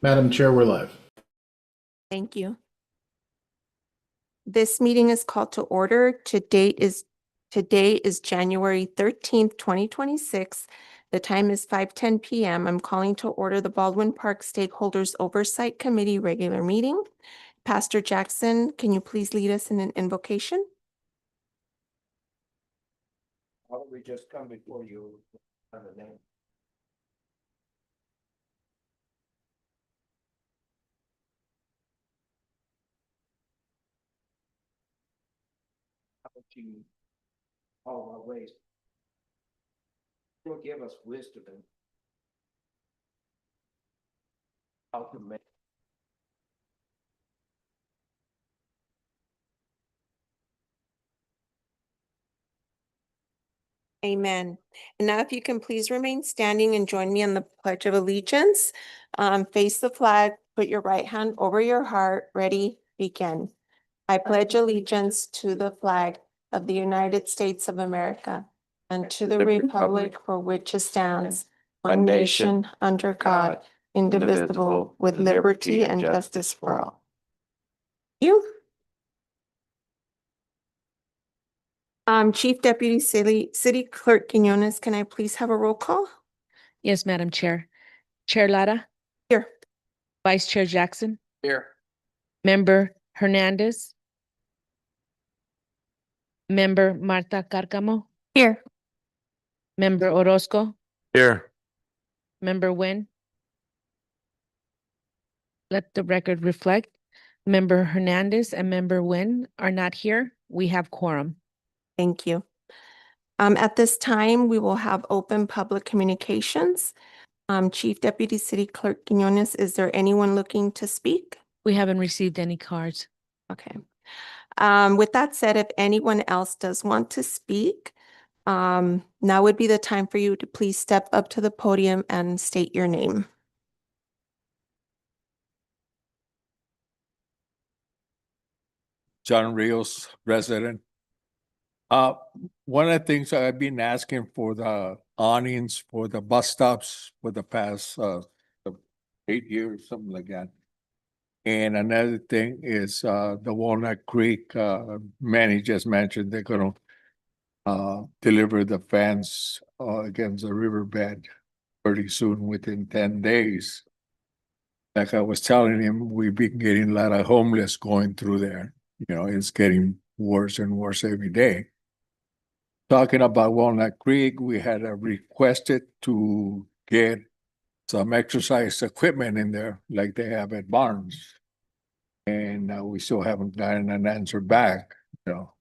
Madam Chair, we're live. Thank you. This meeting is called to order. Today is January 13th, 2026. The time is 5:10 p.m. I'm calling to order the Baldwin Park Stakeholders Oversight Committee regular meeting. Pastor Jackson, can you please lead us in an invocation? Father, we just come before you in the name. How would you all our ways? You'll give us wisdom and how to make. Amen. And now if you can please remain standing and join me in the Pledge of Allegiance. Face the flag, put your right hand over your heart. Ready, begin. I pledge allegiance to the flag of the United States of America and to the republic for which it stands, one nation under God, indivisible, with liberty and justice for all. You. Chief Deputy City Clerk Quinones, can I please have a roll call? Yes, Madam Chair. Chair Lara, Here. Vice Chair Jackson, Here. Member Hernandez, Member Marta Cárcamo, Here. Member Orozco, Here. Member Nguyen. Let the record reflect, Member Hernandez and Member Nguyen are not here. We have quorum. Thank you. At this time, we will have open public communications. Chief Deputy City Clerk Quinones, is there anyone looking to speak? We haven't received any cards. Okay. With that said, if anyone else does want to speak, now would be the time for you to please step up to the podium and state your name. John Rios, resident. One of the things I've been asking for the awnings for the bus stops for the past 8 years, something like that. And another thing is the Walnut Creek, Manny just mentioned they're gonna deliver the fence against the riverbed pretty soon, within 10 days. Like I was telling him, we've been getting a lot of homeless going through there. You know, it's getting worse and worse every day. Talking about Walnut Creek, we had requested to get some exercise equipment in there like they have at Barnes. And we still haven't gotten an answer back, you know.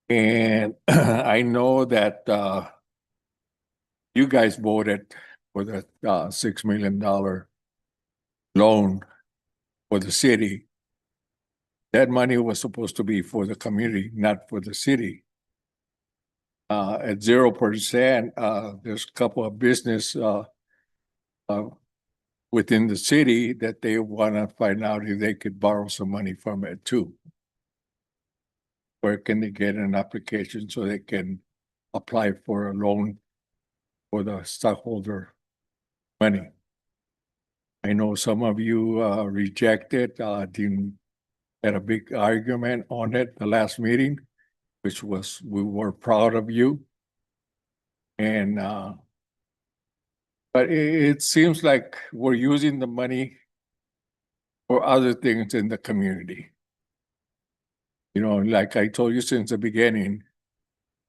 And I know that you guys voted for the $6 million loan for the city. That money was supposed to be for the community, not for the city. At 0%, there's a couple of business within the city that they want to find out if they could borrow some money from it too. Where can they get an application so they can apply for a loan for the stockholder money? I know some of you rejected, didn't had a big argument on it the last meeting, which was, we were proud of you. And but it seems like we're using the money for other things in the community. You know, like I told you since the beginning,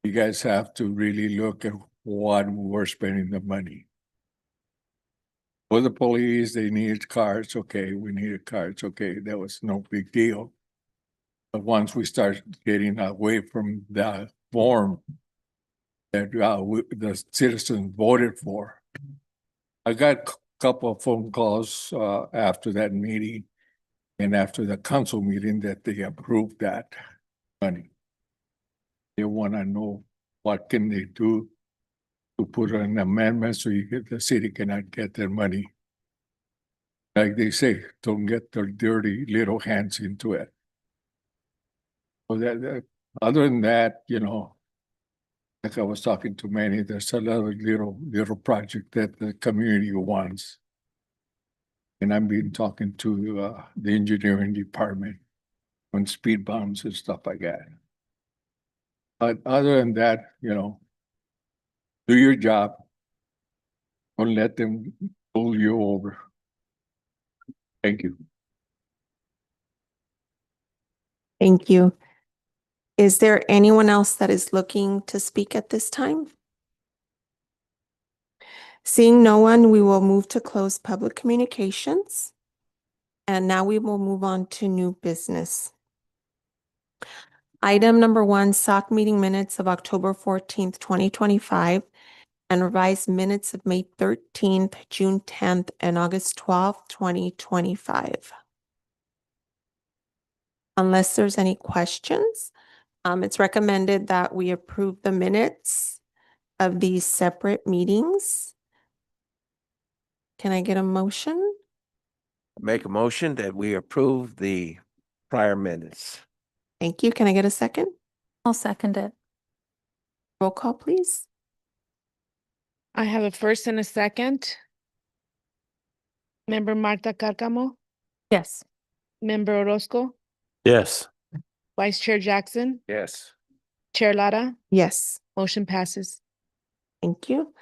you guys have to really look at what we're spending the money. For the police, they needed cars. Okay, we needed cars. Okay, that was no big deal. But once we start getting away from the form that the citizens voted for, I got a couple of phone calls after that meeting and after the council meeting that they approved that money. They want to know what can they do to put an amendment so the city cannot get their money. Like they say, don't get their dirty little hands into it. So other than that, you know, like I was talking to Manny, there's a lot of little project that the community wants. And I've been talking to the engineering department on speed bumps and stuff like that. But other than that, do your job. Don't let them pull you over. Thank you. Thank you. Is there anyone else that is looking to speak at this time? Seeing no one, we will move to close public communications. And now we will move on to new business. Item number 1, SOC meeting minutes of October 14th, 2025, and revised minutes of May 13th, June 10th, and August 12th, 2025. Unless there's any questions, it's recommended that we approve the minutes of these separate meetings. Can I get a motion? Make a motion that we approve the prior minutes. Thank you. Can I get a second? I'll second it. Roll call, please. I have a first and a second. Member Marta Carcamo, Yes. Member Orozco, Yes. Vice Chair Jackson, Yes. Chair Lara, Yes. motion passes. Thank you.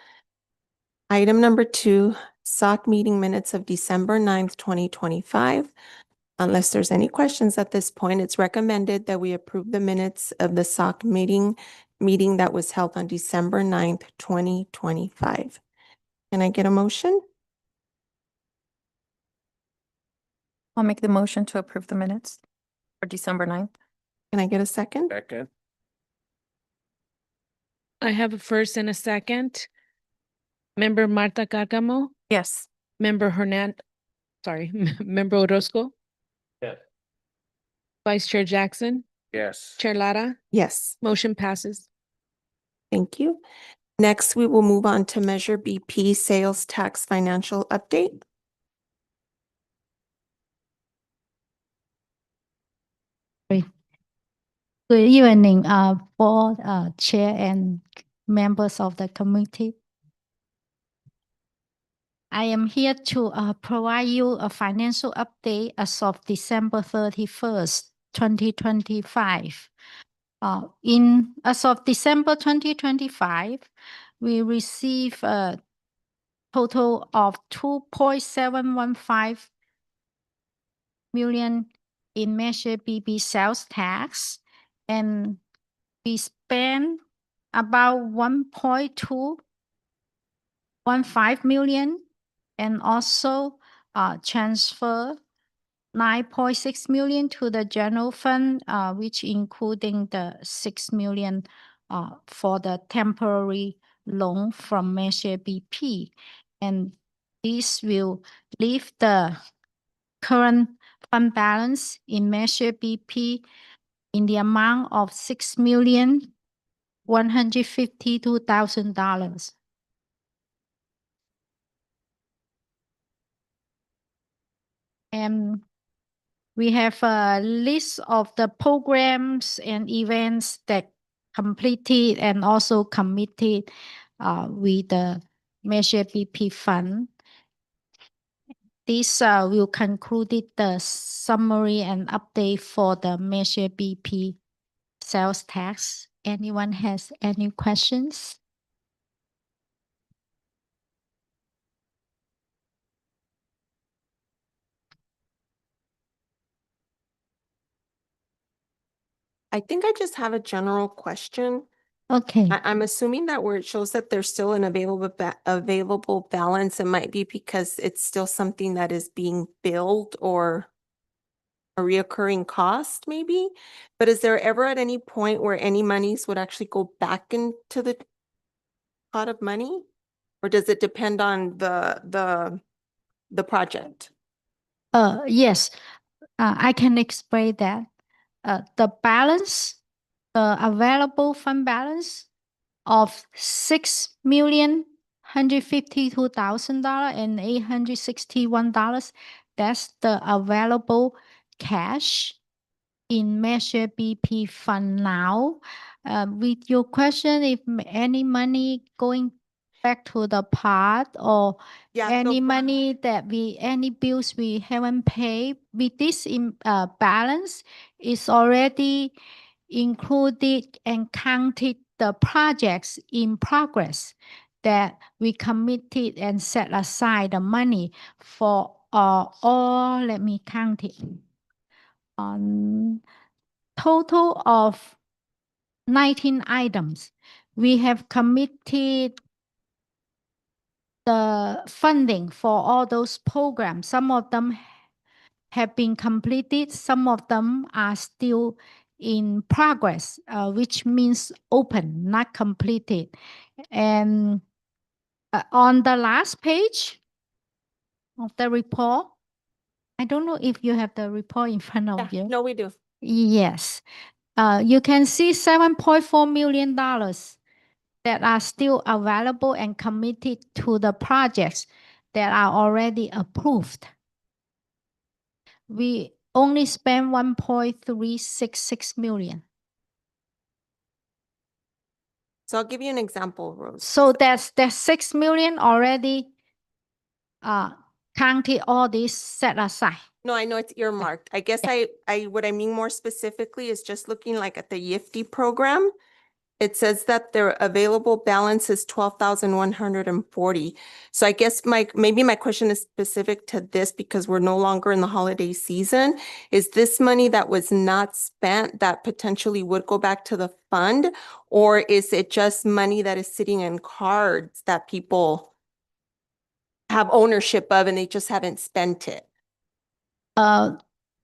Item number 2, SOC meeting minutes of December 9th, 2025. Unless there's any questions at this point, it's recommended that we approve the minutes of the SOC meeting that was held on December 9th, 2025. Can I get a motion? I'll make the motion to approve the minutes for December 9th. Can I get a second? Second. I have a first and a second. Member Marta Carcamo, Yes. Member Member Orozco, Yes. Vice Chair Jackson, Yes. Chair Lara, Yes. motion passes. Thank you. Next, we will move on to Measure BP Sales Tax Financial Update. Good evening, board, chair and members of the committee. I am here to provide you a financial update as of December 31st, 2025. As of December 2025, we received a total of 2.715 million in Measure BB sales tax, and we spent about 1.215 million, and also transfer 9.6 million to the general fund, which including the 6 million for the temporary loan from Measure BP. And this will leave the current fund balance in Measure BP in the amount of $6,152,000. And we have a list of the programs and events that completed and also committed with the Measure BP fund. This will conclude the summary and update for the Measure BP sales tax. Anyone has any questions? I think I just have a general question. Okay. I'm assuming that where it shows that there's still an available balance, it might be because it's still something that is being billed or a reoccurring cost maybe. But is there ever at any point where any monies would actually go back into the pot of money? Or does it depend on the project? Yes, I can explain that. The balance, the available fund balance of $6,152,861. That's the available cash in Measure BP fund now. With your question, if any money going back to the pot or Yeah, so any for- money that any bills we haven't paid with this balance is already included and counted the projects in progress that we committed and set aside the money for all, let me count it. On total of 19 items, we have committed the funding for all those programs. Some of them have been completed, some of them are still in progress, which means open, not completed. And on the last page of the report, I don't know if you have the report in front of yeah, you. no, we do. Yes. You can see $7.4 million that are still available and committed to the projects that are already approved. We only spent 1.366 million. So I'll give you an example, Rose. So that's 6 million already counted all this set aside. No, I know it's earmarked. I guess what I mean more specifically is just looking like at the YIFT program. It says that their available balance is 12,140. So I guess maybe my question is specific to this because we're no longer in the holiday season. Is this money that was not spent that potentially would go back to the fund? Or is it just money that is sitting in cards that people have ownership of and they just haven't spent it?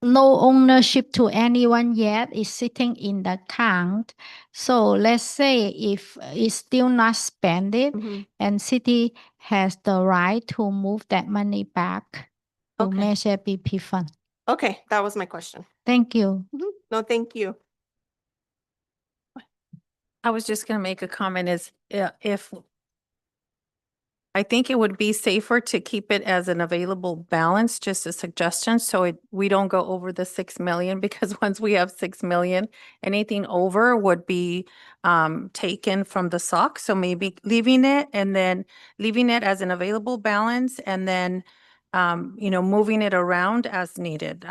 No ownership to anyone yet, is sitting in the account. So let's say if it's still not spent it, Mhm. and city has the right to move that money back to Okay. Measure BP fund. Okay, that was my question. Thank you. No, thank you. I was just gonna make a comment is if I think it would be safer to keep it as an available balance, just a suggestion, so we don't go over the 6 million, because once we have 6 million, anything over would be taken from the SOC. So maybe leaving it and then leaving it as an available balance and then moving it around as needed.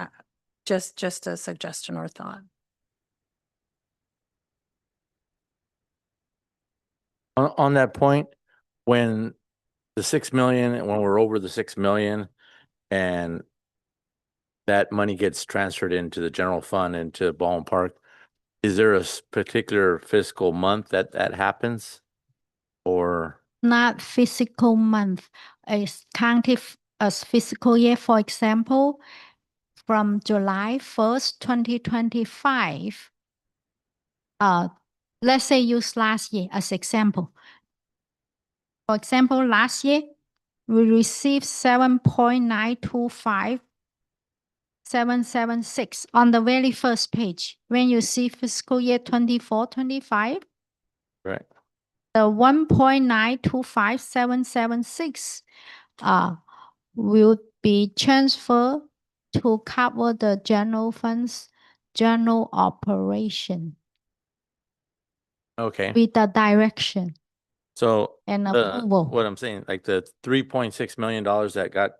Just a suggestion or thought. On that point, when the 6 million, and when we're over the 6 million and that money gets transferred into the general fund into Ballin Park, is there a particular fiscal month that happens? Or, Not physical month, is counted as fiscal year. For example, from July 1st, 2025, let's say use last year as example. For example, last year, we received 7.925776 on the very first page. When you see fiscal year 24-25, right? the 1.925776 will be transferred to cover the general funds, general operation Okay, with the direction so and what approval. I'm saying, like the $3.6 million that got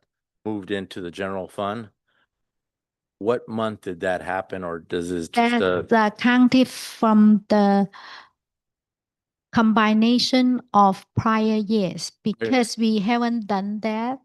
moved into the general fund, what month did that happen, or does it just That's counted from the combination of prior years, because we haven't done that.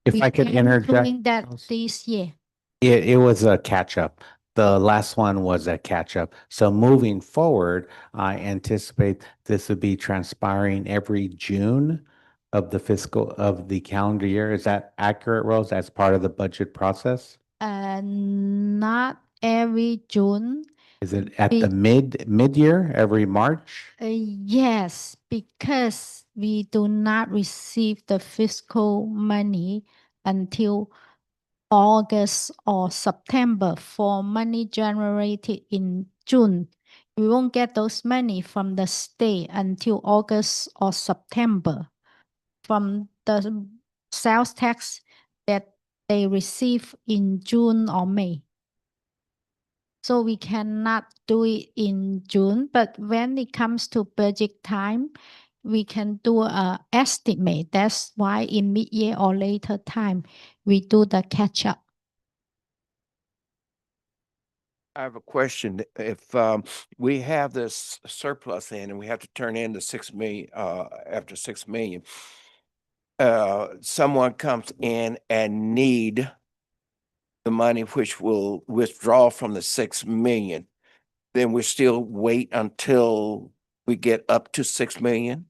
If we I could can interject, doing that Rose? this year. It was a catch up. The last one was a catch up. So moving forward, I anticipate this would be transpiring every June of the calendar year. Is that accurate, Rose? That's part of the budget process? Not every June. Is it at We- the mid-year, every March? Yes, because we do not receive the fiscal money until August or September for money generated in June. We won't get those money from the state until August or September from the sales tax that they receive in June or May. So we cannot do it in June, but when it comes to budget time, we can do a estimate. That's why in mid-year or later time, we do the catch-up. I have a question. If we have this surplus in and we have to turn in the 6 million, after 6 million, someone comes in and need the money which will withdraw from the 6 million, then we still wait until we get up to 6 million?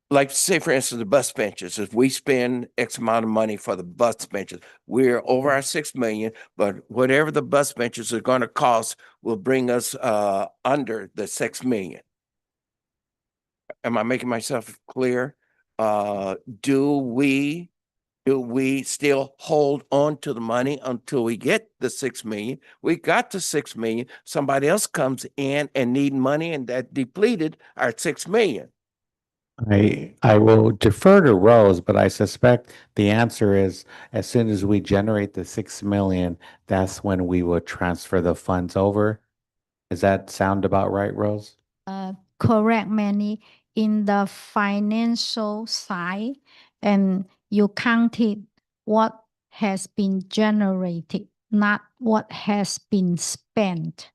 Like say for instance, the bus benches, if we spend X amount of money for the bus benches, we're over our 6 million, but whatever the bus benches are gonna cost will bring us under the 6 million. Am I making myself clear? Do we still hold on to the money until we get the 6 million? We got the 6 million, somebody else comes in and need money and that depleted our 6 million. I will defer to Rose, but I suspect the answer is as soon as we generate the 6 million, that's when we will transfer the funds over. Does that sound about right, Rose? Correct, Manny. In the financial side, and you counted what has been generated, not what has been spent.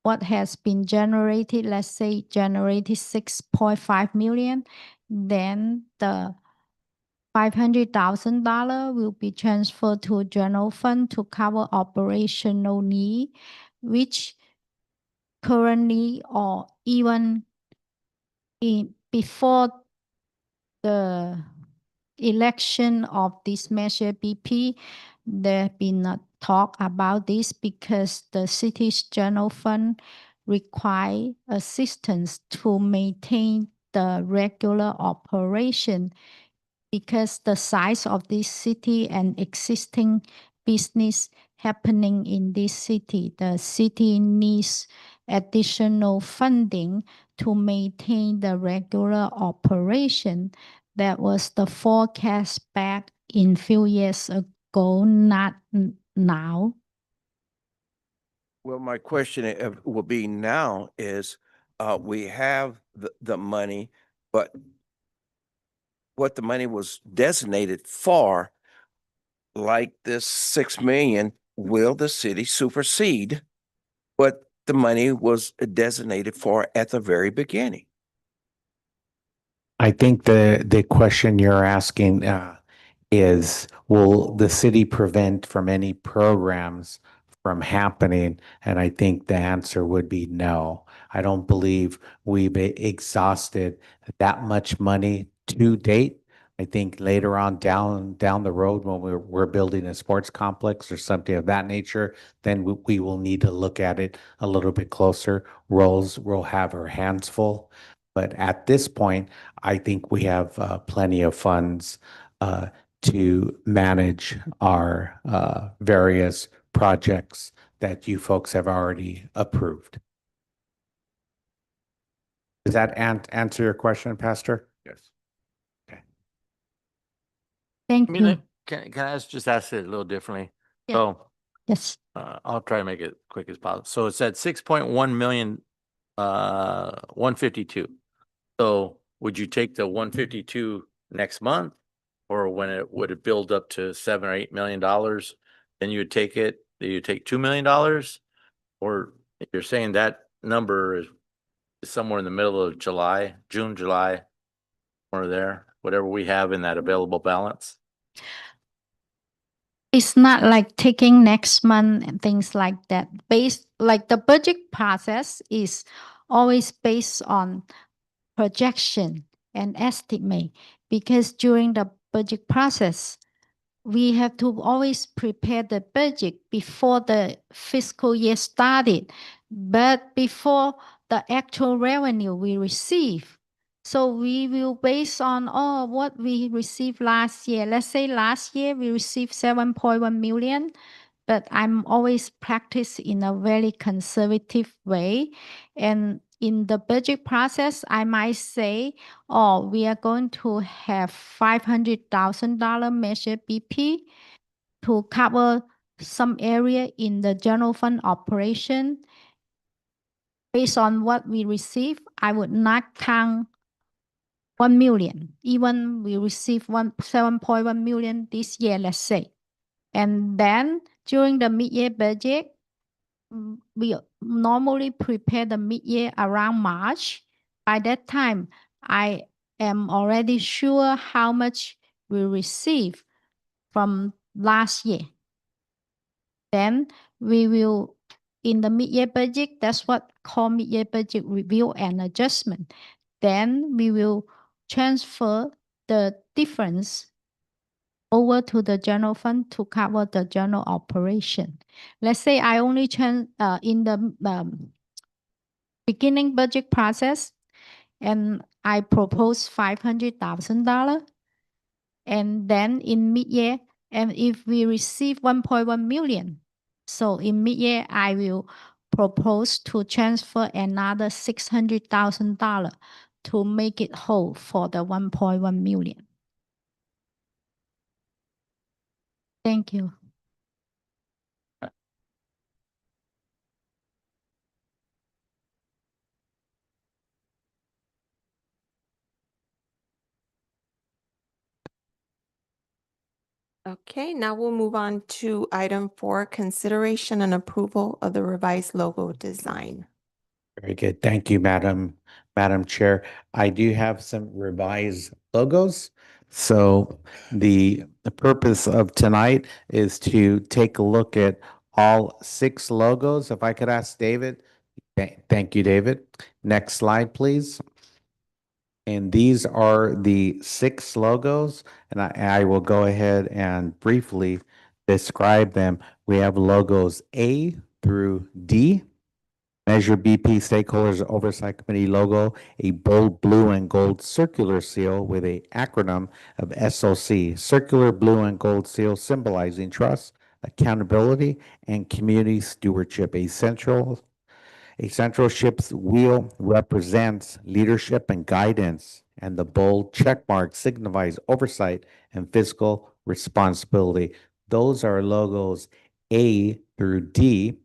What has been generated, let's say generated 6.5 million, then the $500,000 will be transferred to general fund to cover operational need, which currently or even before the election of this measure BP, there been a talk about this because the city's general fund require assistance to maintain the regular operation because the size of this city and existing business happening in this city, the city needs additional funding to maintain the regular operation. That was the forecast back in few years ago, not now. Well, my question will be now is, we have the money, but what the money was designated for, like this 6 million, will the city supersede what the money was designated for at the very beginning? I think the question you're asking is, will the city prevent from any programs from happening? And I think the answer would be no. I don't believe we've exhausted that much money to date. I think later on down the road when we're building a sports complex or something of that nature, then we will need to look at it a little bit closer. Rose will have her hands full. But at this point, I think we have plenty of funds to manage our various projects that you folks have already approved. Does that answer your question, Pastor? Yes. Thank I mean, you. can I just ask it a little differently? Yeah. So, Yes. I'll try to make it quick as possible. So it's at 6.1 million, 152. So would you take the 152 next month? Or when would it build up to $7 or $8 million? Then you would take it, you take $2 million? Or if you're saying that number is somewhere in the middle of July, June, July, or there, whatever we have in that available balance? It's not like taking next month and things like that. Like the budget process is always based on projection and estimate because during the budget process, we have to always prepare the budget before the fiscal year started, but before the actual revenue we receive. So we will base on what we received last year. Let's say last year we received 7.1 million, but I'm always practice in a very conservative way. And in the budget process, I might say, we are going to have $500,000 measure BP to cover some area in the general fund operation. Based on what we receive, I would not count 1 million, even we receive 7.1 million this year, let's say. And then during the mid-year budget, we normally prepare the mid-year around March. By that time, I am already sure how much we receive from last year. Then we will, in the mid-year budget, that's what called mid-year budget review and adjustment. Then we will transfer the difference over to the general fund to cover the general operation. Let's say I only in the beginning budget process, and I propose $500,000. And then in mid-year, and if we receive 1.1 million, so in mid-year, I will propose to transfer another $600,000 to make it whole for the 1.1 million. Thank you. Okay, now we'll move on to item 4, consideration and approval of the revised logo design. Very good. Thank you, Madam Chair. I do have some revised logos. So the purpose of tonight is to take a look at all 6 logos. If I could ask David. Thank you, David. Next slide, please. And these are the 6 logos, and I will go ahead and briefly describe them. We have logos A through D. Measure BP Stakeholders Oversight Committee logo, a bold blue and gold circular seal with a acronym of SOC, circular blue and gold seal symbolizing trust, accountability, and community stewardship. A central ship's wheel represents leadership and guidance, and the bold check mark signifies oversight and fiscal responsibility. Those are logos A through D,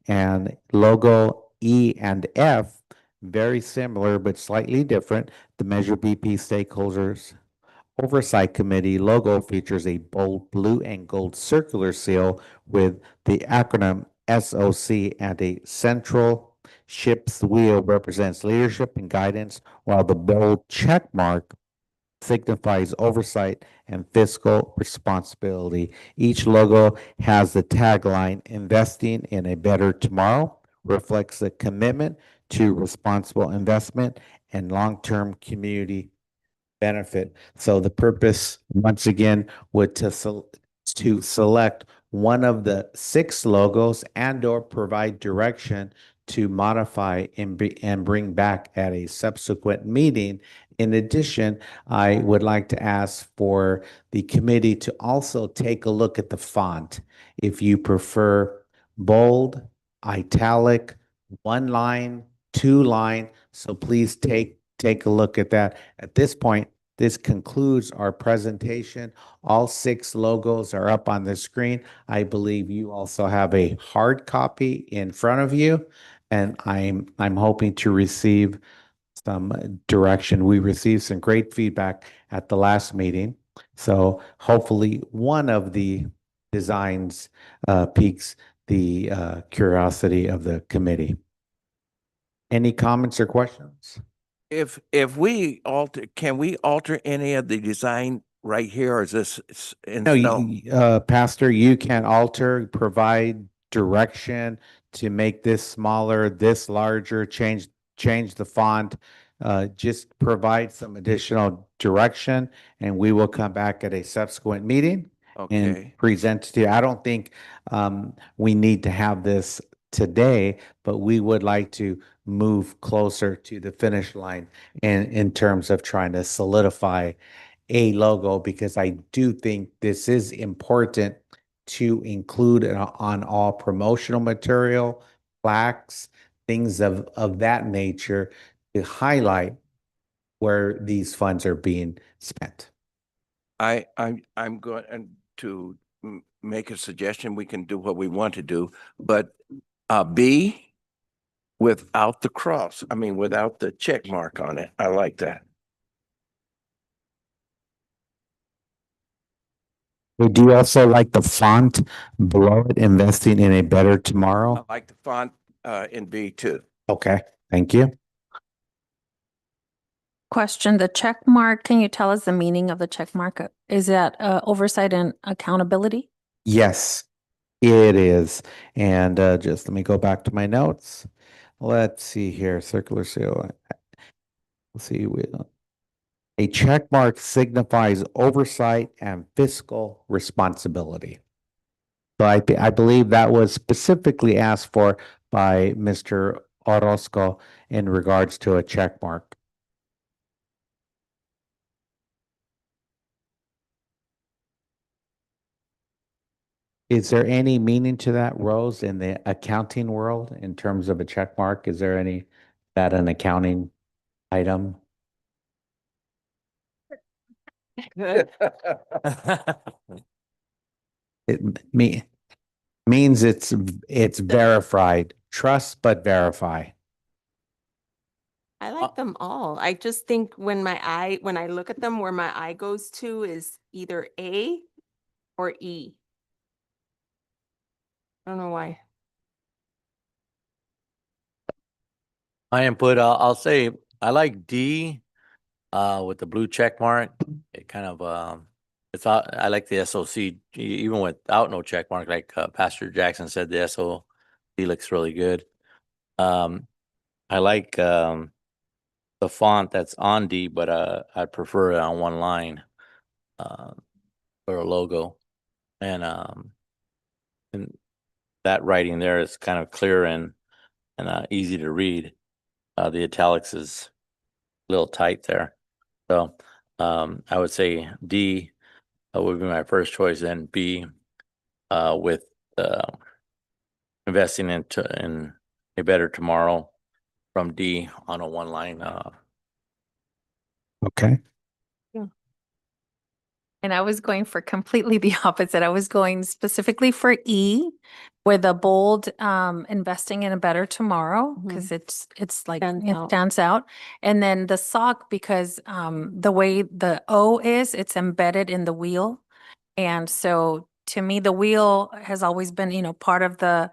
and logo E and F, very similar but slightly different. The Measure BP Stakeholders Oversight Committee logo features a bold blue and gold circular seal with the acronym SOC, and a central ship's wheel represents leadership and guidance, while the bold check mark signifies oversight and fiscal responsibility. Each logo has the tagline, investing in a better tomorrow, reflects a commitment to responsible investment and long-term community benefit. So the purpose, once again, would to select one of the 6 logos and or provide direction to modify and bring back at a subsequent meeting. In addition, I would like to ask for the committee to also take a look at the font. If you prefer bold, italic, 1 line, 2 line, so please take a look at that. At this point, this concludes our presentation. All 6 logos are up on the screen. I believe you also have a hard copy in front of you, and I'm hoping to receive some direction. We received some great feedback at the last meeting, so hopefully one of the designs piques the curiosity of the committee. Any comments or questions? If we alter, can we alter any of the design right here, or is this in No, stone? Pastor, you can alter, provide direction to make this smaller, this larger, change the font. Just provide some additional direction, and we will come back at a subsequent meeting and Okay, present to you. I don't think we need to have this today, but we would like to move closer to the finish line in terms of trying to solidify a logo, because I do think this is important to include on all promotional material, plaques, things of that nature, to highlight where these funds are being spent. I'm going to make a suggestion. We can do what we want to do, but B without the cross, I mean, without the check mark on it. I like that. Do you also like the font below it, investing in a better I tomorrow? like the font in B too. Okay, thank you. Question, the check mark, can you tell us the meaning of the check mark? Is that oversight and accountability? Yes, it is. And just let me go back to my notes. Let's see here, circular seal. Let's see. A check mark signifies oversight and fiscal responsibility. So I believe that was specifically asked for by Mr. Orozco in regards to a check mark. Is there any meaning to that, Rose, in the accounting world in terms of a check mark? Is there any, that an accounting item? Good. It means it's verified. Trust but verify. I like them all. I just think when I look at them, where my eye goes to is either A or E. I don't know why. My input, I'll say, I like D, with the blue check mark. It kind of, I like the SOC, even without no check mark, like, Pastor Jackson said, the SOC looks really good. I like, the font that's on D, but, I'd prefer it on one line, for a logo. And that writing there is kind of clear and, easy to read. The italics is a little tight there. So, I would say D, would be my first choice, then B, with, investing in a better tomorrow from D on a one line, Okay. And I was going for completely the opposite. I was going specifically for E with a bold investing in a better tomorrow because it's like Stands it out. stands out. And then the sock because the way the O is, it's embedded in the wheel. And so to me, the wheel has always been, part of the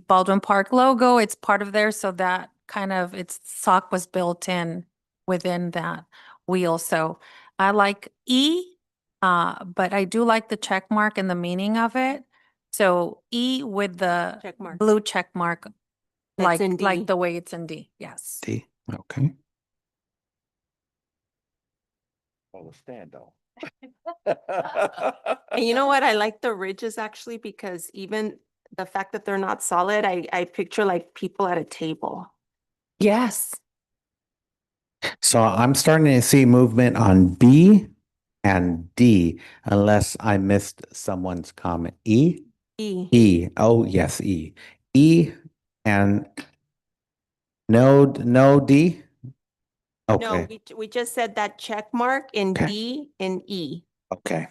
Baldwin Park logo. It's part of there. So that kind of its sock was built in within that wheel. So I like E. But I do like the check mark and the meaning of it. So E with the Check mark. blue check mark, That's in D. like the way it's in D, yes. D. Okay. Well, stand though. And you know what? I like the ridges actually because even the fact that they're not solid, I picture like people at a table. Yes. So I'm starting to see movement on B and D, unless I missed someone's comment. E? E. E. Oh, yes, E. E and no D? No, Okay, we just said that check mark in Okay. D and E, okay.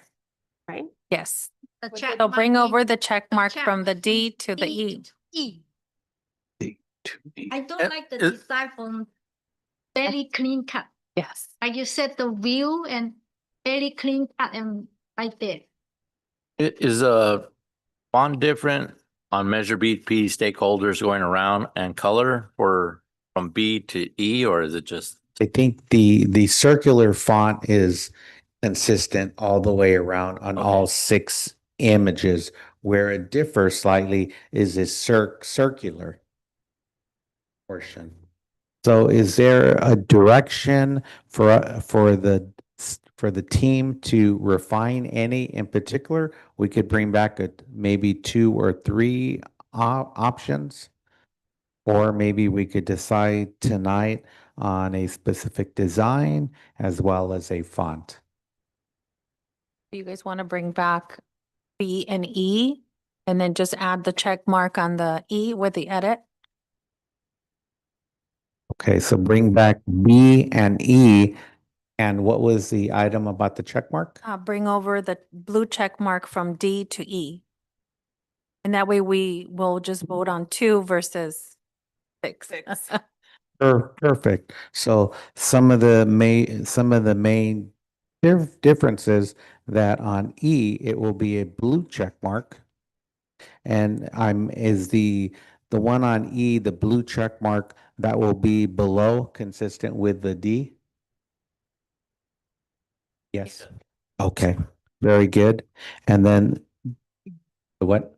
right? Yes. The What's check it- So mark bring in over the check mark check from the D to the E. E. D to E. I don't Uh, like the uh, design from very clean cut. Yes. Like you said, the wheel and very clean cut and like that. Is a font different on Measure BP stakeholders going around and color for from B to E, or is it just? I think the circular font is consistent all the way around on Okay. all 6 images. Where it differs slightly is this circular portion. So is there a direction for the team to refine any in particular? We could bring back maybe 2 or 3 options. Or maybe we could decide tonight on a specific design as well as a font. You guys want to bring back B and E and then just add the check mark on the E with the edit? Okay, so bring back B and E. And what was the item about the check mark? Bring over the blue check mark from D to E. And that way we will just vote on 2 versus 6. Perfect. So some of the main Difference is that on E, it will be a blue check mark. And is the one on E, the blue check mark, that will be below consistent with the D? Yes. Okay, very good. And then the what?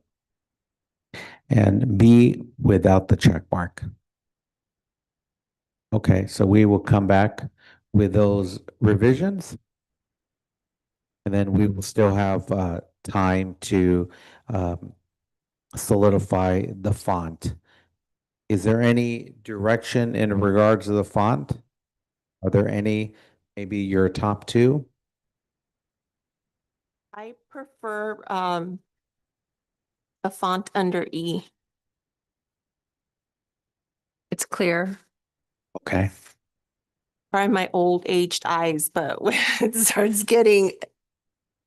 And B without the check mark. Okay, so we will come back with those revisions. And then we will still have time to solidify the font. Is there any direction in regards to the font? Are there any, maybe your top two? I prefer a font under E. It's clear. Okay, Probably my old aged eyes, but when it starts getting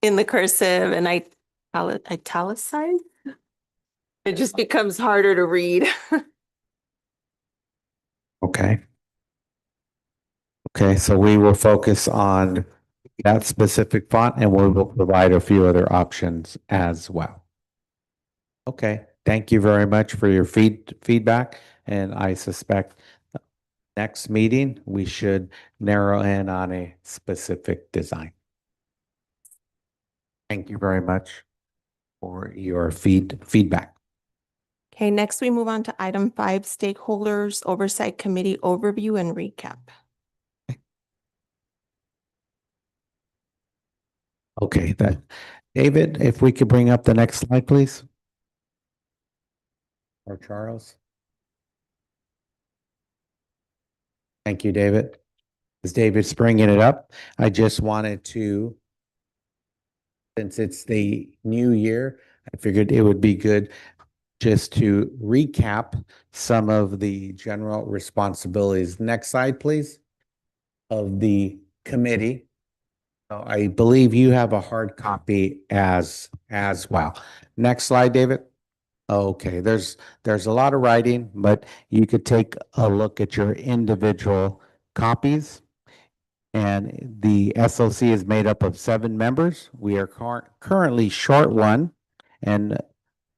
in the cursive and I italicize, it just becomes harder to read. okay. Okay, so we will focus on that specific font and we will provide a few other options as well. Okay, thank you very much for your feedback, and I suspect next meeting, we should narrow in on a specific design. Thank you very much for your feedback. Okay, next we move on to item 5, stakeholders oversight committee overview and recap. Okay, David, if we could bring up the next slide, please. Or Charles. Thank you, David. As David's bringing it up, I just wanted to, since it's the new year, I figured it would be good just to recap some of the general responsibilities. Next slide, please, of the committee. I believe you have a hard copy as well. Next slide, David. Okay, there's a lot of writing, but you could take a look at your individual copies. And the SOC is made up of 7 members. We are currently short one, and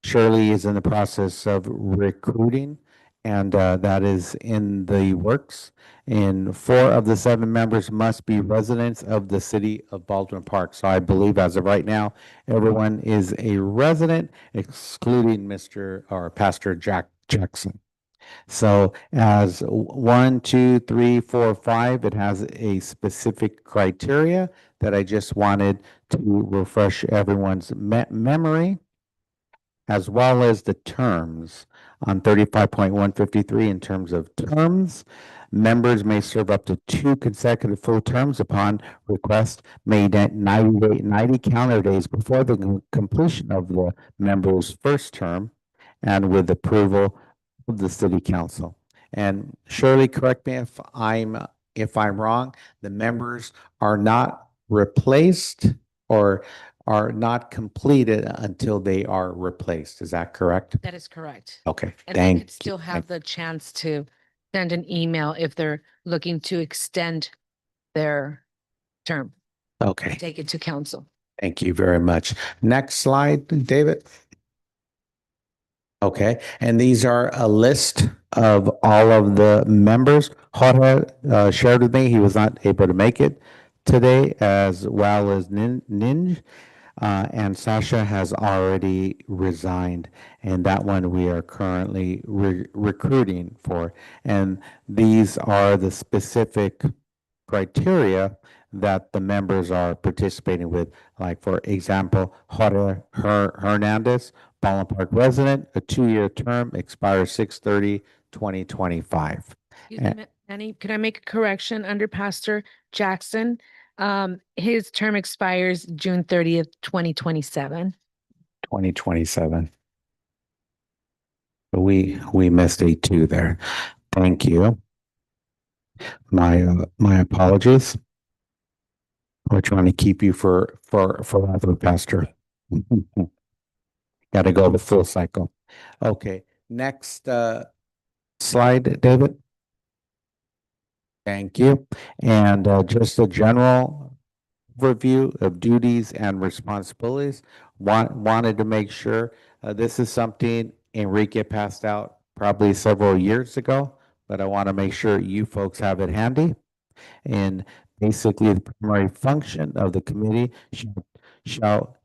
Shirley is in the process of recruiting, and that is in the works. And 4 of the 7 members must be residents of the city of Baldwin Park. So I believe as of right now, everyone is a resident, excluding Pastor Jackson. So as 1, 2, 3, 4, 5, it has a specific criteria that I just wanted to refresh everyone's memory, as well as the terms on 35.153 in terms of terms. Members may serve up to 2 consecutive full terms upon request made at 90 calendar days before the completion of the member's first term and with approval of the city council. And Shirley, correct me if I'm wrong, the members are not replaced or are not completed until they are replaced. Is that correct? That is correct. Okay, And they thank could still you. have the chance to send an email if they're looking to extend their term, Okay, take it to council. thank you very much. Next slide, David. Okay, and these are a list of all of the members. Jorge shared with me, he was not able to make it today, as well as Ninj. And Sasha has already resigned, and that one we are currently recruiting for. And these are the specific criteria that the members are participating with. Like, for example, Jorge Hernandez, Baldwin Park resident, a 2-year term, expires 6/30/2025. Excuse me, Manny, could I make a correction under Pastor Jackson? His term expires June 30th, 2027. 2027. We missed a 2 there. Thank you. My apologies. We're trying to keep you for forever, Pastor. Got to go the full cycle. Okay, next slide, David. Thank you. And just a general overview of duties and responsibilities. Wanted to make sure, this is something Enrique passed out probably several years ago, but I want to make sure you folks have it handy. And basically, the primary function of the committee shall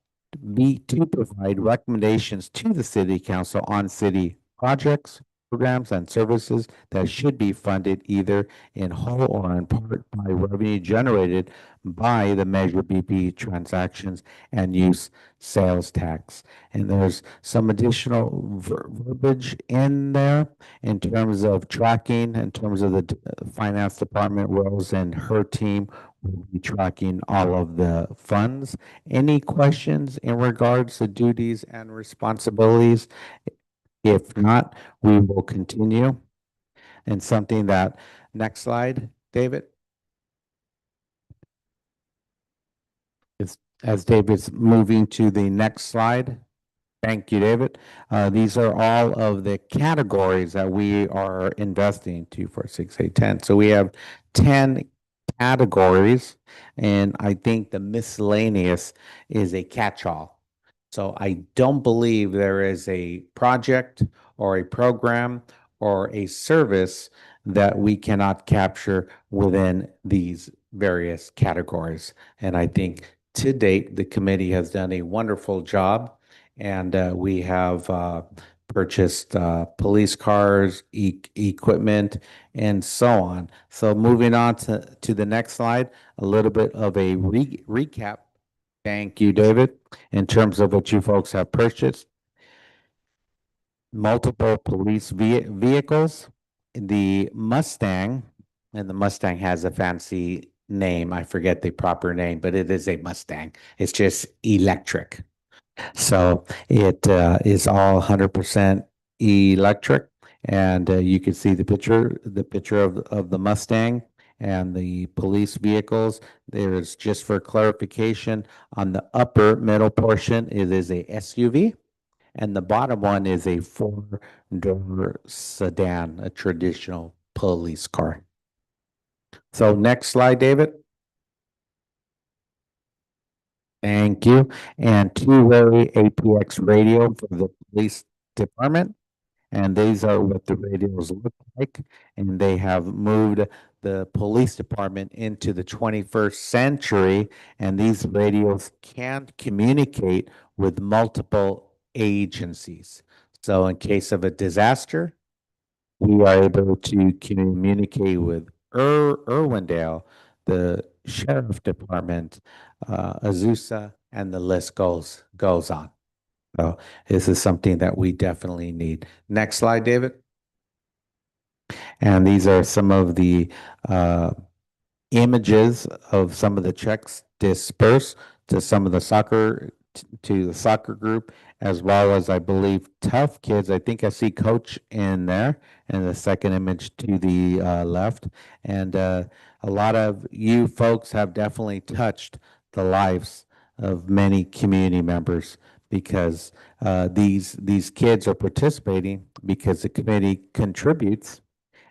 be to provide recommendations to the city council on city projects, programs, and services that should be funded either in whole or in part by revenue generated by the Measure BP transactions and use sales tax. And there's some additional verbiage in there in terms of tracking, in terms of the finance department, Rose and her team will be tracking all of the funds. Any questions in regards to duties and responsibilities? If not, we will continue. And something that, next slide, David. As David's moving to the next slide. Thank you, David. These are all of the categories that we are investing, 2, 4, 6, 8, 10. So we have 10 categories, and I think the miscellaneous is a catch-all. So I don't believe there is a project or a program or a service that we cannot capture within these various categories. And I think to date, the committee has done a wonderful job. And we have purchased police cars, equipment, and so on. So moving on to the next slide, a little bit of a recap. Thank you, David. In terms of what you folks have purchased, multiple police vehicles, the Mustang, and the Mustang has a fancy name. I forget the proper name, but it is a Mustang. It's just electric. So it is all 100% electric, and you can see the picture of the Mustang and the police vehicles. There's, just for clarification, on the upper middle portion, it is a SUV, and the bottom one is a 4-door sedan, a traditional police car. So next slide, David. Thank you. And two-way APX radio for the police department. And these are what the radios look like. And they have moved the police department into the 21st century. And these radios can communicate with multiple agencies. So in case of a disaster, we are able to communicate with Irwindale, the sheriff department, Azusa, and the list goes on. So this is something that we definitely need. Next slide, David. And these are some of the images of some of the checks dispersed to some of the soccer group, as well as, I believe, Tough Kids. I think I see Coach in there, and the second image to the left. And a lot of you folks have definitely touched the lives of many community members, because these kids are participating because the committee contributes,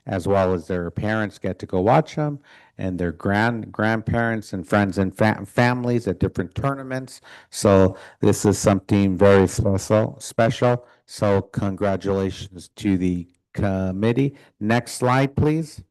as well as their parents get to go watch them, and their grandparents and friends and families at different tournaments. So this is something very special. So congratulations to the committee. Next slide, please.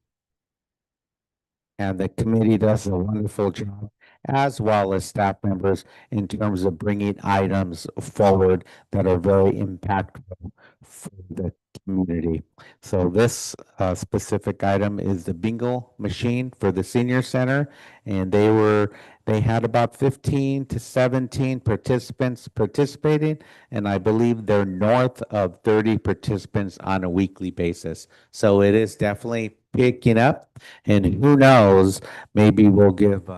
And the committee does a wonderful job, as well as staff members, in terms of bringing items forward that are very impactful for the community. So this specific item is the bingo machine for the senior center, and they had about 15 to 17 participants participating, and I believe they're north of 30 participants on a weekly basis. So it is definitely picking up, and who knows, maybe we'll give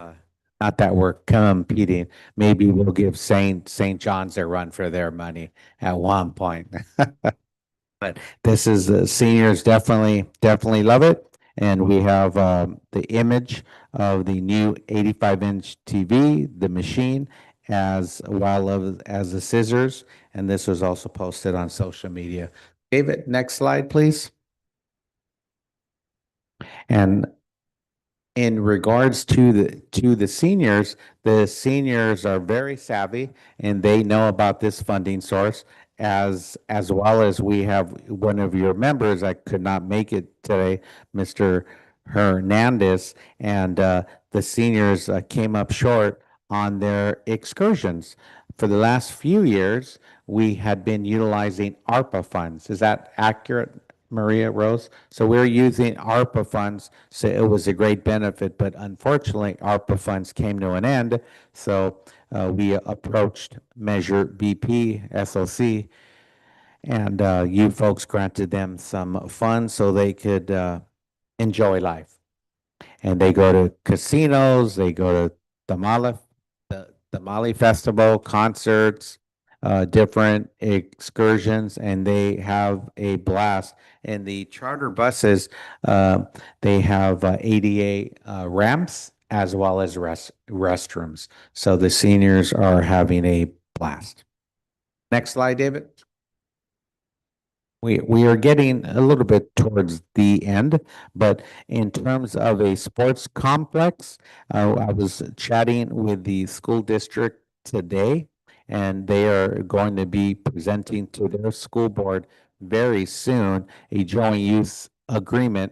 not that we're competing, maybe we'll give St. John's a run for their money at one point. But this is, seniors definitely love it. And we have the image of the new 85-inch TV, the machine, as well as the scissors. And this was also posted on social media. David, next slide, please. And in regards to the seniors are very savvy and they know about this funding source as well as we have one of your members that could not make it today, Mr. Hernandez, and the seniors came up short on their excursions. For the last few years, we had been utilizing ARPA funds. Is that accurate, Maria Rose? So we're using ARPA funds, so it was a great benefit, but unfortunately, ARPA funds came to an end. So we approached Measure BP, SOC, and you folks granted them some funds so they could enjoy life. And they go to casinos, they go to the Mali Festival, concerts, different excursions, and they have a blast. And the charter buses, they have ADA ramps as well as restrooms. So the seniors are having a blast. Next slide, David. We are getting a little bit towards the end, but in terms of a sports complex, I was chatting with the school district today, and they are going to be presenting to their school board very soon a joint use agreement.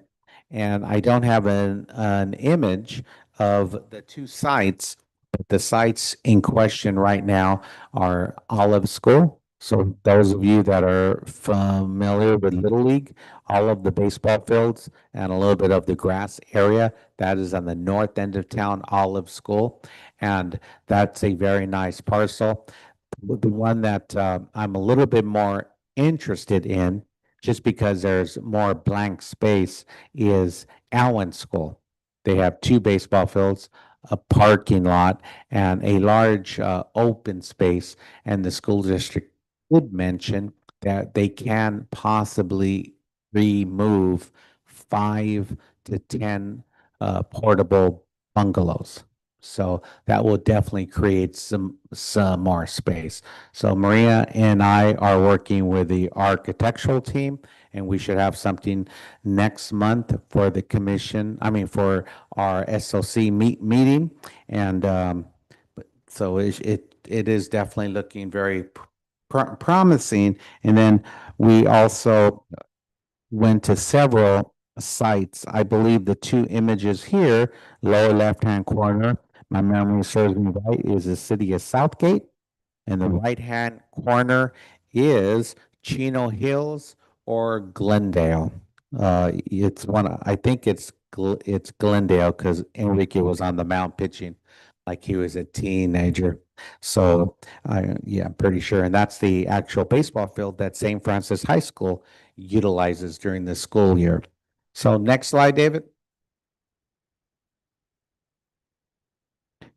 And I don't have an image of the two sites, but the sites in question right now are Olive School. So those of you that are familiar with Little League, all of the baseball fields and a little bit of the grass area, that is on the north end of town, Olive School. And that's a very nice parcel. The one that I'm a little bit more interested in, just because there's more blank space, is Allen School. They have two baseball fields, a parking lot, and a large open space, and the school district did mention that they can possibly remove 5 to 10 portable bungalows. So that will definitely create some more space. So Maria and I are working with the architectural team, and we should have something next month for the commission, for our SOC meeting. And so it is definitely looking very promising. And then we also went to several sites. I believe the two images here, lower left-hand corner, my memory serves me right, is the city of Southgate. And the right-hand corner is Chino Hills or Glendale. It's one, I think it's Glendale, because Enrique was on the mound pitching like he was a teenager. So I'm pretty sure. And that's the actual baseball field that St. Francis High School utilizes during the school year. So next slide, David.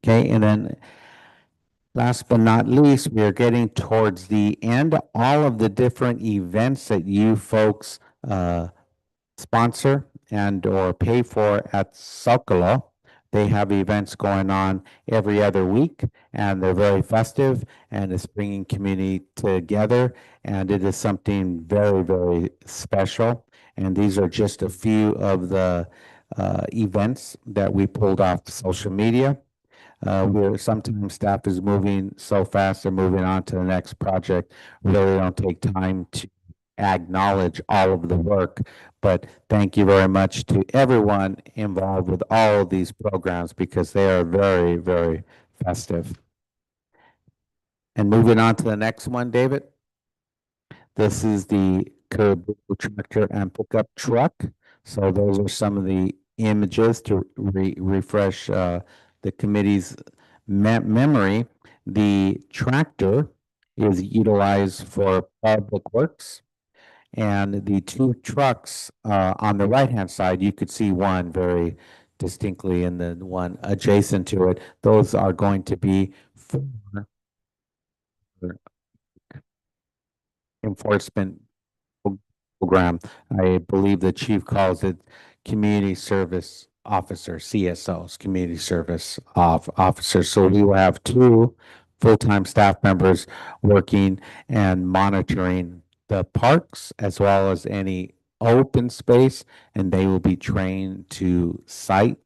Okay, and then last but not least, we are getting towards the end. All of the different events that you folks sponsor and or pay for at Zocalo, they have events going on every other week, and they're very festive, and it's bringing community together, and it is something very, very special. And these are just a few of the events that we pulled off social media. Where sometimes staff is moving so fast, they're moving on to the next project. Really don't take time to acknowledge all of the work. But thank you very much to everyone involved with all of these programs, because they are very, very festive. And moving on to the next one, David. This is the curb tractor and pickup truck. So those are some of the images to refresh the committee's memory. The tractor is utilized for public works. And the two trucks on the right-hand side, you could see one very distinctly, and the one adjacent to it, those are going to be for enforcement program. I believe the chief calls it community service officer, CSOs, community service officers. So we will have two full-time staff members working and monitoring the parks as well as any open space, and they will be trained to cite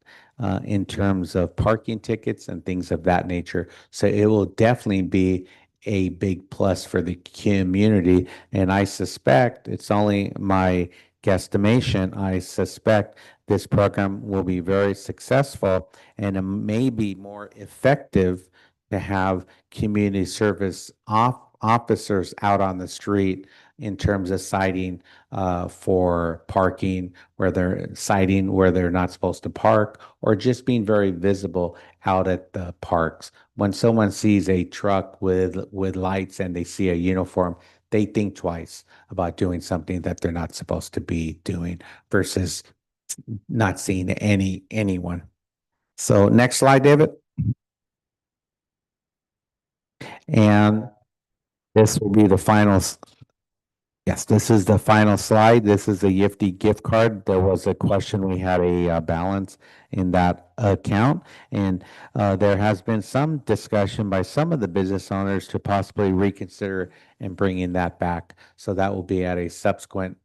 in terms of parking tickets and things of that nature. So it will definitely be a big plus for the community. And I suspect, it's only my guesstimation, I suspect this program will be very successful and it may be more effective to have community service officers out on the street in terms of citing for parking where they're citing where they're not supposed to park, or just being very visible out at the parks. When someone sees a truck with lights and they see a uniform, they think twice about doing something that they're not supposed to be doing versus not seeing anyone. So next slide, David. And this will be the final. Yes, this is the final slide. This is a Yifty gift card. There was a question, we had a balance in that account. And there has been some discussion by some of the business owners to possibly reconsider and bringing that back. So that will be at a subsequent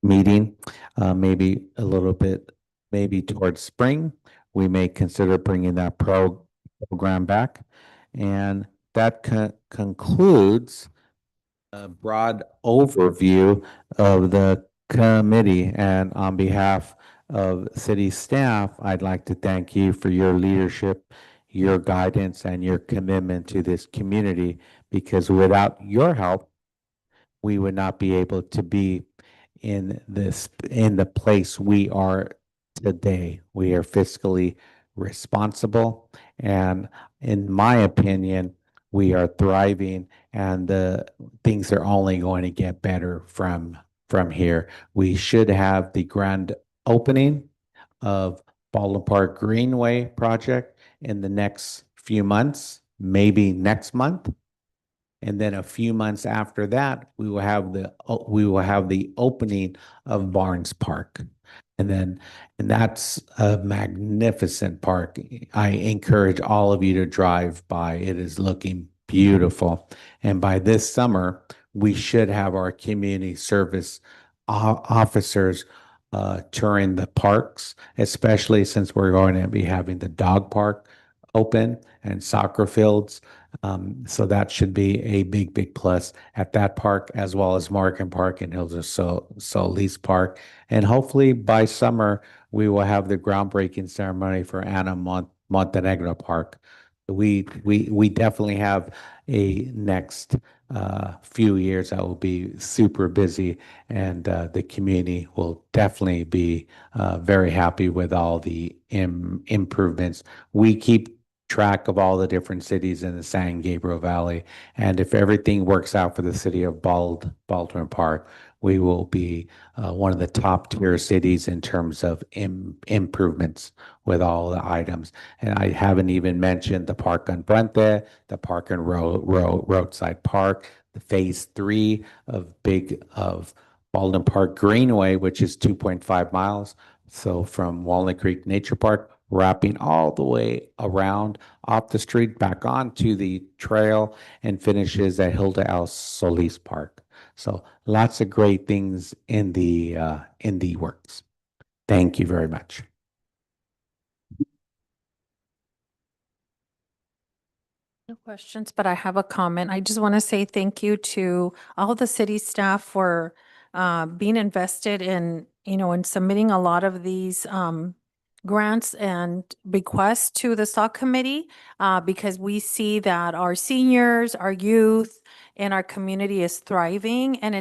meeting, maybe a little bit, maybe towards spring. We may consider bringing that program back. And that concludes a broad overview of the committee. And on behalf of city staff, I'd like to thank you for your leadership, your guidance, and your commitment to this community, because without your help, we would not be able to be in the place we are today. We are fiscally responsible, and in my opinion, we are thriving, and the things are only going to get better from here. We should have the grand opening of Baldwin Park Greenway project in the next few months, maybe next month. And then a few months after that, we will have the opening of Barnes Park. And that's a magnificent park. I encourage all of you to drive by. It is looking beautiful. And by this summer, we should have our community service officers touring the parks, especially since we're going to be having the dog park open and soccer fields. So that should be a big plus at that park, as well as Morgan Park and Hills of Solis Park. And hopefully by summer, we will have the groundbreaking ceremony for Ana Montenegro Park. We definitely have a next few years that will be super busy, and the community will definitely be very happy with all the improvements. We keep track of all the different cities in the San Gabriel Valley. And if everything works out for the city of Baldwin Park, we will be one of the top tier cities in terms of improvements with all the items. And I haven't even mentioned the Park on Brente, the Park and Roadside Park, the phase 3 of Baldwin Park Greenway, which is 2.5 miles. So from Walnut Creek Nature Park, wrapping all the way around off the street back onto the trail, and finishes at Hilda L. Solis Park. So lots of great things in the works. Thank you very much. No questions, but I have a comment. I just want to say thank you to all the city staff for being invested in, in submitting a lot of these grants and requests to the stock committee, because we see that our seniors, our youth, and our community is thriving, and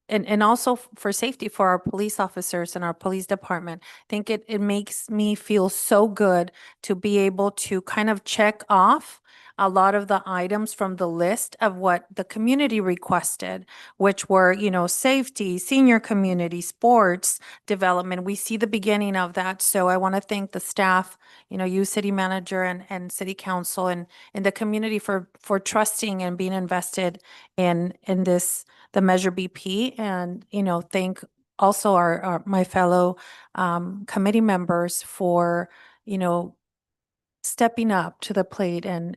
and also for safety for our police officers and our police department. I think it makes me feel so good to be able to kind of check off a lot of the items from the list of what the community requested, which were, safety, senior community, sports development. We see the beginning of that. So I want to thank the staff, you city manager and city council and the community for trusting and being invested in this, the Measure BP, and, thank also my fellow committee members for, stepping up to the plate and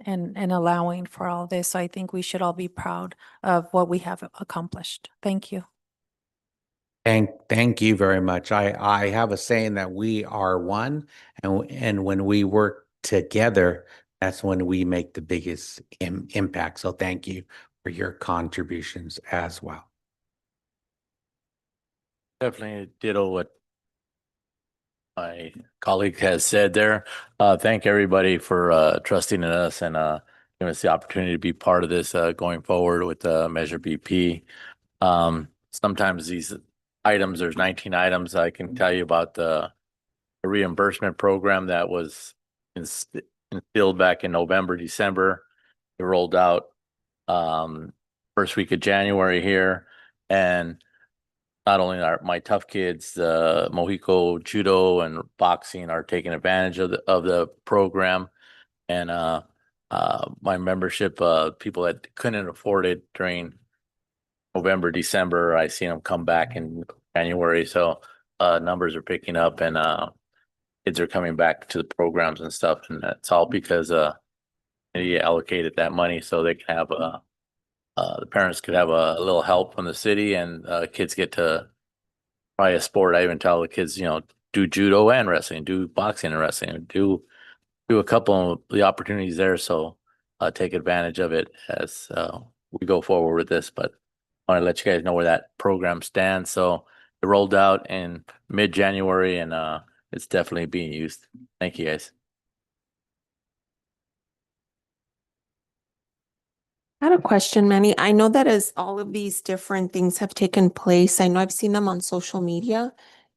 allowing for all this. So I think we should all be proud of what we have accomplished. Thank you. Thank you very much. I have a saying that we are one, and when we work together, that's when we make the biggest impact. So thank you for your contributions as well. Definitely ditto what my colleague has said there. Thank everybody for trusting in us and giving us the opportunity to be part of this going forward with Measure BP. Sometimes these items, there's 19 items. I can tell you about the reimbursement program that was instilled back in November, December. It rolled out first week of January here, and not only are my tough kids, Mohico judo and boxing are taking advantage of the program, and my membership, people that couldn't afford it during November, December, I seen them come back in January. So numbers are picking up, and kids are coming back to the programs and stuff, and that's all because they allocated that money so they can have the parents could have a little help from the city, and kids get to try a sport. I even tell the kids, do judo and wrestling, do boxing and wrestling, do a couple of the opportunities there. So take advantage of it as we go forward with this. But I want to let you guys know where that program stands. So it rolled out in mid-January, and it's definitely being used. Thank you, guys. I had a question, Manny. I know that as all of these different things have taken place, I know I've seen them on social media,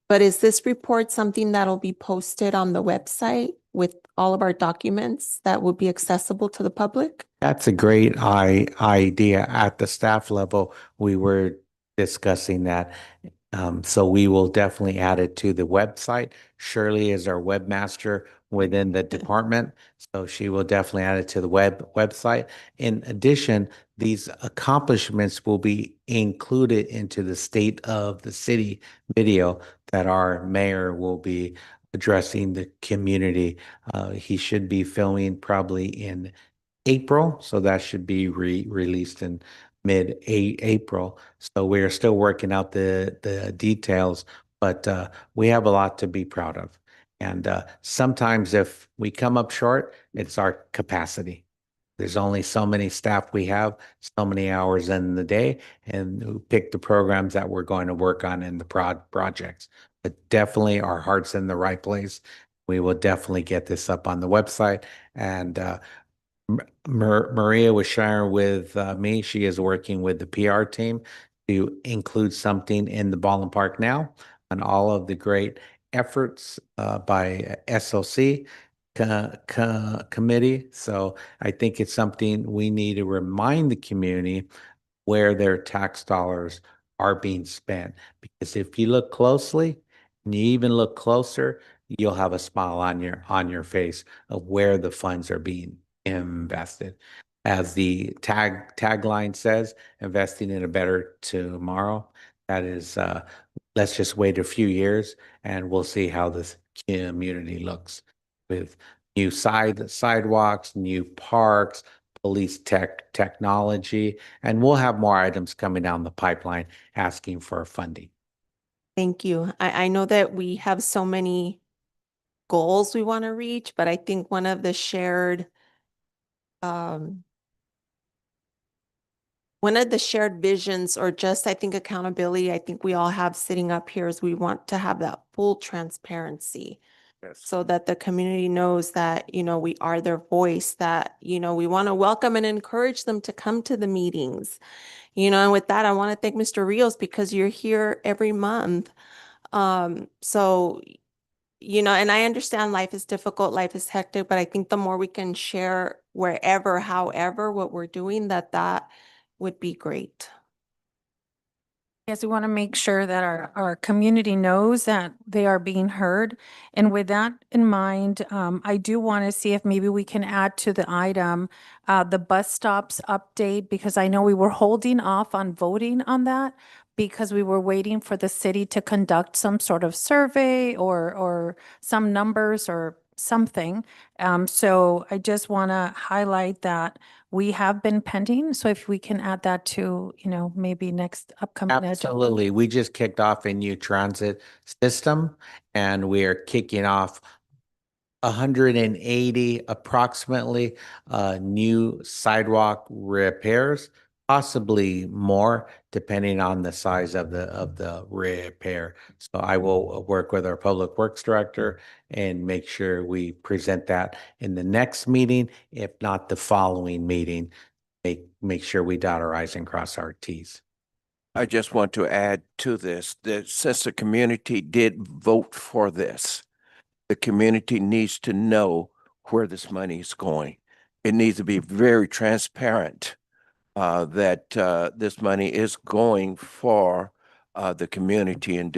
but is this report something that'll be posted on the website with all of our documents that will be accessible to the public? That's a great idea. At the staff level, we were discussing that. So we will definitely add it to the website. Shirley is our webmaster within the department, so she will definitely add it to the website. In addition, these accomplishments will be included into the State of the City video that our mayor will be addressing the community. He should be filming probably in April, so that should be released in mid-April. So we are still working out the details, but we have a lot to be proud of. And sometimes if we come up short, it's our capacity. There's only so many staff we have, so many hours in the day, and who pick the programs that we're going to work on in the projects. But definitely our heart's in the right place. We will definitely get this up on the website, and Maria was sharing with me, she is working with the PR team to include something in the Ball and Park Now on all of the great efforts by SOC committee. So I think it's something we need to remind the community where their tax dollars are being spent. Because if you look closely and you even look closer, you'll have a smile on your face of where the funds are being invested. As the tagline says, investing in a better tomorrow. That is, let's just wait a few years and we'll see how this community looks with new sidewalks, new parks, police technology, and we'll have more items coming down the pipeline asking for funding. Thank you. I know that we have so many goals we want to reach, but I think one of the shared visions, or just I think accountability, I think we all have sitting up here, is we want to have that full transparency. Yes. So that the community knows that, we are their voice, that, we want to welcome and encourage them to come to the meetings. And with that, I want to thank Mr. Rios because you're here every month. So, and I understand life is difficult, life is hectic, but I think the more we can share wherever, however, what we're doing, that would be great. Yes, we want to make sure that our community knows that they are being heard. And with that in mind, I do want to see if maybe we can add to the item, the bus stops update, because I know we were holding off on voting on that because we were waiting for the city to conduct some sort of survey or some numbers or something. So I just want to highlight that we have been pending. So if we can add that to, maybe next upcoming. agenda. Absolutely. We just kicked off a new transit system and we are kicking off 180 approximately new sidewalk repairs, possibly more depending on the size of the repair. So I will work with our public works director and make sure we present that in the next meeting, if not the following meeting. Make sure we dot our i's and cross our t's. I just want to add to this that since the community did vote for this, the community needs to know where this money is going. It needs to be very transparent that this money is going for the community and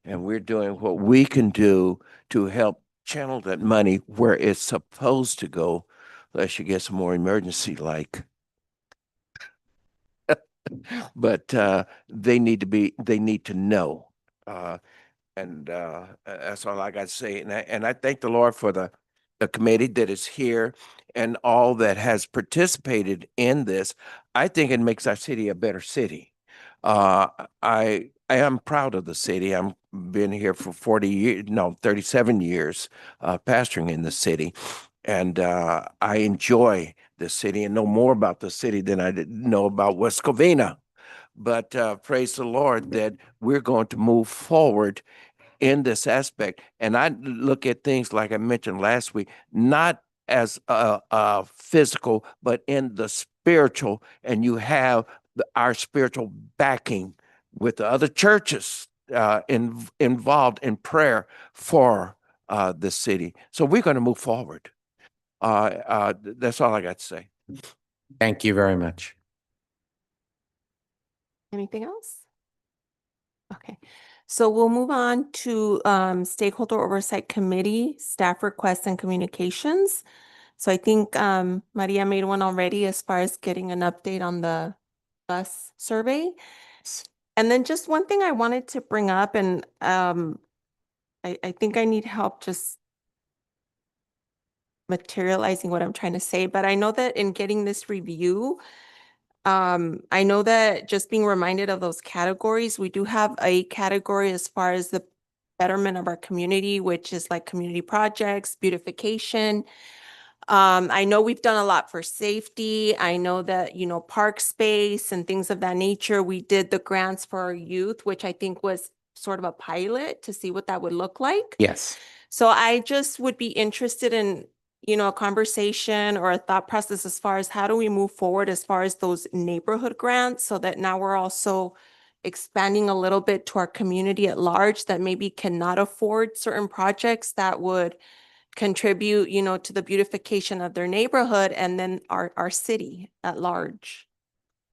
we're doing what we can do to help channel that money where it's supposed to go, unless you get some more emergency like. But they need to know. And that's all I got to say. And I thank the Lord for the committee that is here and all that has participated in this. I think it makes our city a better city. I am proud of the city. I'm been here for 37 years, pastoring in the city. And I enjoy the city and know more about the city than I did know about West Covina. But praise the Lord that we're going to move forward in this aspect. And I look at things like I mentioned last week, not as physical, but in the spiritual. And you have our spiritual backing with the other churches involved in prayer for the city. So we're going to move forward. That's all I got to say. Thank you very much. Anything else? Okay, so we'll move on to Stakeholder Oversight Committee, staff requests and communications. So I think Maria made one already as far as getting an update on the bus survey. And then just one thing I wanted to bring up, and I think I need help just materializing what I'm trying to say, but I know that in getting this review, I know that just being reminded of those categories, we do have a category as far as the betterment of our community, which is like community projects, beautification. I know we've done a lot for safety. I know that, park space and things of that nature. We did the grants for our youth, which I think was sort of a pilot to see what that would look like. Yes. So I just would be interested in, a conversation or a thought process as far as how do we move forward as far as those neighborhood grants, so that now we're also expanding a little bit to our community at large that maybe cannot afford certain projects that would contribute, to the beautification of their neighborhood and then our city at large.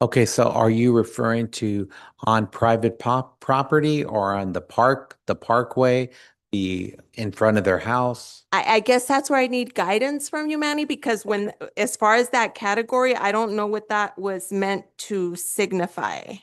Okay, so are you referring to on private property or on the parkway, in front of their house? I guess that's where I need guidance from you, Manny, because as far as that category, I don't know what that was meant to signify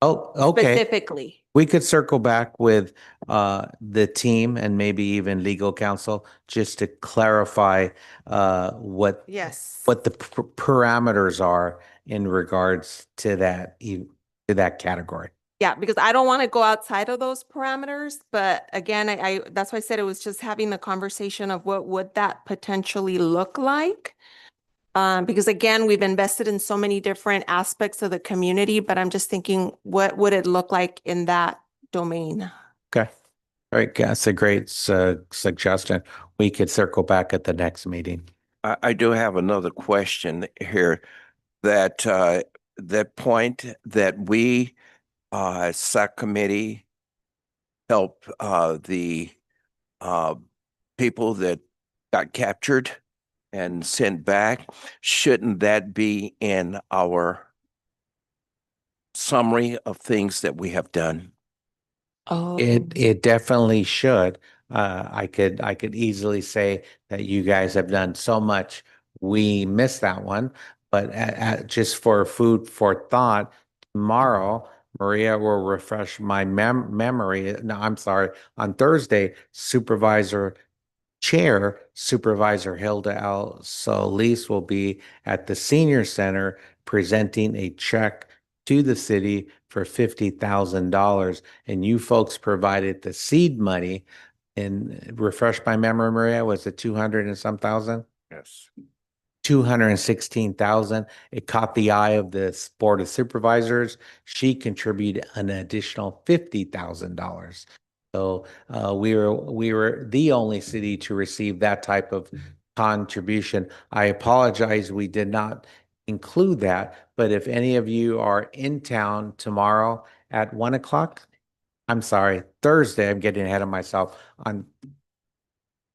Oh, okay. specifically. We could circle back with the team and maybe even legal counsel just to clarify what Yes. the parameters are in regards to that category. Yeah, because I don't want to go outside of those parameters, but again, I that's why I said it was just having the conversation of what would that potentially look like. Because again, we've invested in so many different aspects of the community, but I'm just thinking, what would it look like in that domain? Okay. All right, that's a great suggestion. We could circle back at the next meeting. I do have another question here that that point that we subcommittee help the people that got captured and sent back. Shouldn't that be in our summary of things that we have done? Oh, It definitely should. I could easily say that you guys have done so much. We missed that one, but just for food for thought, tomorrow Maria will refresh my memory. No, I'm sorry. On Thursday, Supervisor Chair Supervisor Hilda L. Solis will be at the Senior Center presenting a check to the city for $50,000. And you folks provided the seed money. And refresh my memory, Maria, was it 200 and some thousand? Yes. 216,000. It caught the eye of the Board of Supervisors. She contributed an additional $50,000. So we were the only city to receive that type of contribution. I apologize, we did not include that, but if any of you are in town tomorrow at 1 o'clock, I'm sorry, Thursday, I'm getting ahead of myself, on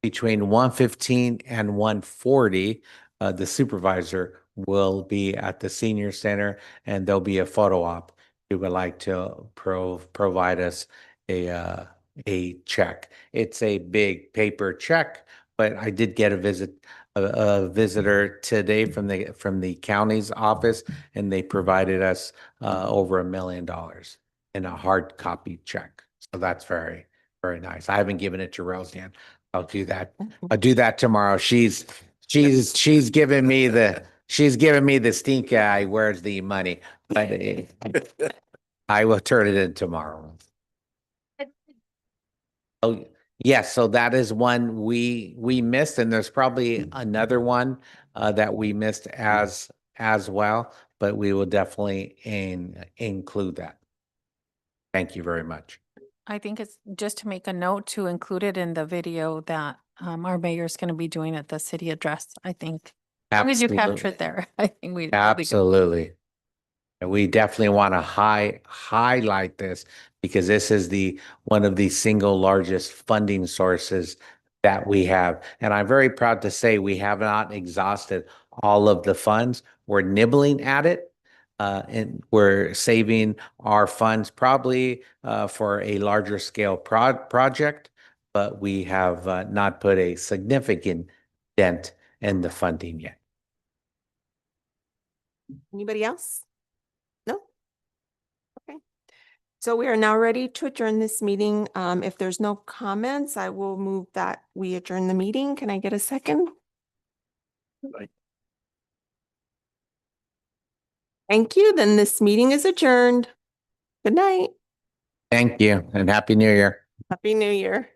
between 1:15 and 1:40, the supervisor will be at the senior center and there'll be a photo op. We would like to provide us a check. It's a big paper check, but I did get a visitor today from the county's office, and they provided us over $1 million in a hard copy check. So that's very, very nice. I haven't given it to Rose yet. I'll do that. I'll do that tomorrow. She's giving me the stink eye. Where's the money? But I will turn it in tomorrow. Oh, yes. So that is one we missed, and there's probably another one that we missed as well, but we will definitely include that. Thank you very much. I think it's just to make a note to include it in the video that our mayor's going to be doing at the city address, I think. As long as you capture Absolutely. it there, I think we. Absolutely. And we definitely want to highlight this because this is one of the single largest funding sources that we have. And I'm very proud to say we have not exhausted all of the funds. We're nibbling at it. And we're saving our funds probably for a larger scale project, but we have not put a significant dent in the funding yet. Anybody else? No? Okay. So we are now ready to adjourn this meeting. If there's no comments, I will move that we adjourn the meeting. Can I get a second? Thank you. Then this meeting is adjourned. Good night. Thank you and Happy New Year. Happy New Year.